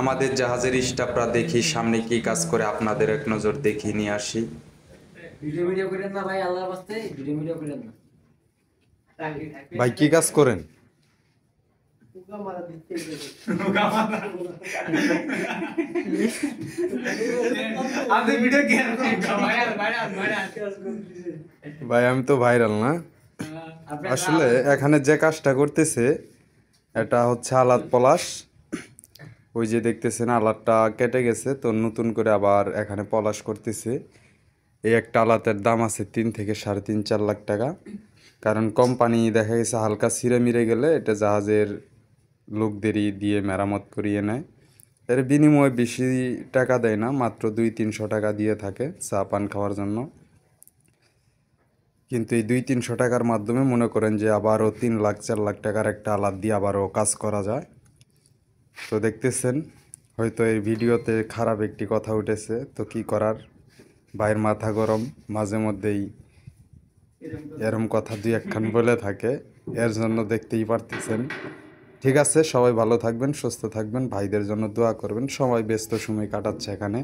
আমাদের জাহাজের স্টাফরা দেখি সামনে কি কাজ করে, আপনাদের এক নজর দেখি নিয়ে আসি। ভিডিও ভিডিও করেন না ভাই, আল্লাহর রাস্তে ভিডিও ভিডিও করেন না ভাই কি কাজ করেন? ভাই আমি তো ভাইরাল না আসলে। এখানে যে কাজটা করতেছে এটা হচ্ছে আলাদ পলাশ। ওই যে দেখতেছেন আলাদটা কেটে গেছে, তো নতুন করে আবার এখানে পলাশ করতেছে। এই একটা আলাতের দাম আছে 3 থেকে 3.5-4 লাখ টাকা। কারণ কোম্পানি দেখা গেছে হালকা ছিঁড়ে মিরে গেলে এটা জাহাজের লোকদেরই দিয়ে মেরামত করিয়ে নেয়। এর বিনিময়ে বেশি টাকা দেয় না, মাত্র 200-300 টাকা দিয়ে থাকে চা পান খাওয়ার জন্য। কিন্তু এই 200-300 টাকার মাধ্যমে মনে করেন যে আবারও 3 লাখ 4 লাখ টাকার একটা আলাদ দিয়ে আবারও কাজ করা যায়। তো দেখতেছেন হয়তো এই ভিডিওতে খারাপ একটি কথা উঠেছে, তো কি করার, ভাইয়ের মাথা গরম, মাঝে মধ্যেই এরম কথা দুই একখান বলে থাকে, এর জন্য দেখতেই পারতেছেন। ঠিক আছে, সবাই ভালো থাকবেন, সুস্থ থাকবেন, ভাইদের জন্য দোয়া করবেন। সবাই ব্যস্ত সময় কাটাচ্ছে এখানে।